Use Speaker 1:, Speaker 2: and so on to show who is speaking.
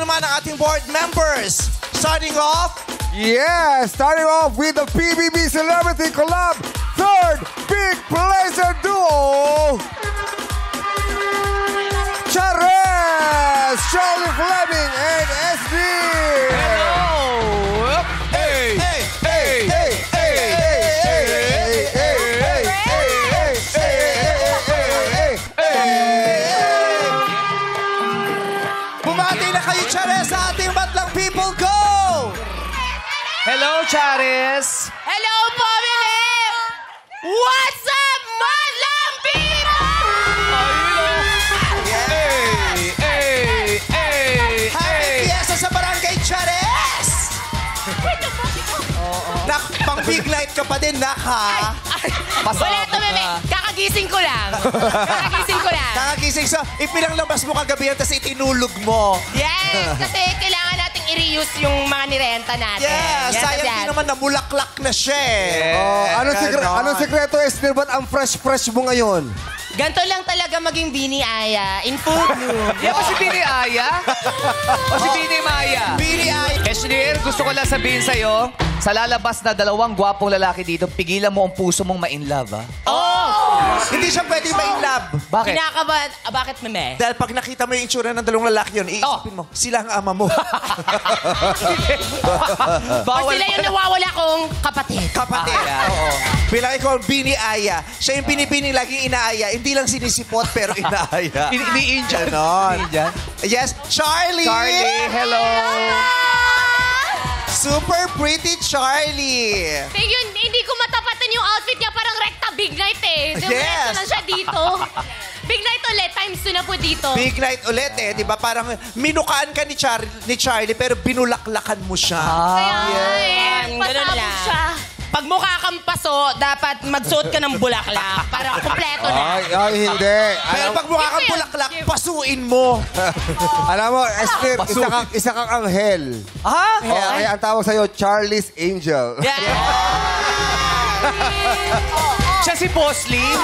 Speaker 1: naman ang ating board members. Starting off
Speaker 2: with the PBB Celebrity Collab Third Big Pleasure Duo. Chares, Charlie Fleming, and SD.
Speaker 3: Hello! Hey!
Speaker 1: Hey!
Speaker 2: Hey, hey, hey, hey, hey, hey, hey, hey, hey.
Speaker 1: Bumati na kayo, Chares, sa ating Madlang People. Go!
Speaker 3: Hello, Charis!
Speaker 4: Hello po, Mili! What's up, Madlang People?
Speaker 1: Happy Fiesta sa Barangay Chares! Pang big night ka pa din, nak, ha?
Speaker 4: Wala to, Mimi. Kakagising ko lang.
Speaker 1: Kakagising sa, ipinanglabas mo kagabi yan, tapos itinulog mo.
Speaker 4: Yes, kasi kailangan nating i-reuse yung mga nirenta natin.
Speaker 1: Yes,
Speaker 4: Yan,
Speaker 1: sayang
Speaker 4: yan.
Speaker 1: din naman namulaklak na siya eh.
Speaker 2: Anong sekreto, Esther? Ba't ang fresh mo ngayon?
Speaker 4: Ganto lang talaga maging Bini Aya in food mood.
Speaker 3: Yan ba si Bini Aya? O si Bini Maya?
Speaker 1: Bini Aya.
Speaker 3: Eshnir, gusto ko lang sabihin sa'yo, sa lalabas na dalawang gwapong lalaki dito, pigilan mo ang puso mong ma-inlove, ha?
Speaker 1: Hindi siya pwedeng ma-inlove.
Speaker 3: Bakit?
Speaker 4: Kinakabahan. Bakit, Meme?
Speaker 1: Dahil pag nakita mo yung itsura ng dalawang lalaki yun, iisipin mo, sila ang ama mo.
Speaker 4: O sila yung nawawala kong kapatid.
Speaker 1: Kapatid. Oo. Bilang ikaw, Bini Aya. Siya yung binibini laging inaaya. Hindi lang sinisipot, pero inaaya.
Speaker 3: Ini-Indian.
Speaker 1: Ganon.
Speaker 3: Indian.
Speaker 1: Yes, Charlie!
Speaker 3: Charlie, hello!
Speaker 1: Super pretty Charlie!
Speaker 5: Eh yun, hindi ko matapatan yung outfit niya. Parang rekta big night eh.
Speaker 1: Yes.
Speaker 5: Diretso lang siya dito. Big night ulit. Times 2 na po dito.
Speaker 1: Big night ulit eh, di ba? Parang minukaan ka ni Charlie, pero binulaklakan mo siya.
Speaker 5: Kaya nga eh.
Speaker 4: Ganun
Speaker 5: Pasabog
Speaker 4: lang.
Speaker 5: siya.
Speaker 4: Pag mukha kang paso, dapat magsuot ka ng bulaklak para kumpleto na.
Speaker 2: Ay, hindi.
Speaker 1: Pero pag mukha kang bulaklak, pasuin mo.
Speaker 2: Alam mo, Esther, isa kang anghel.
Speaker 3: Ha?
Speaker 2: Kaya ang tawag sa'yo, Charlie's Angel.
Speaker 4: Yeah.
Speaker 3: Siya si Boss Lee?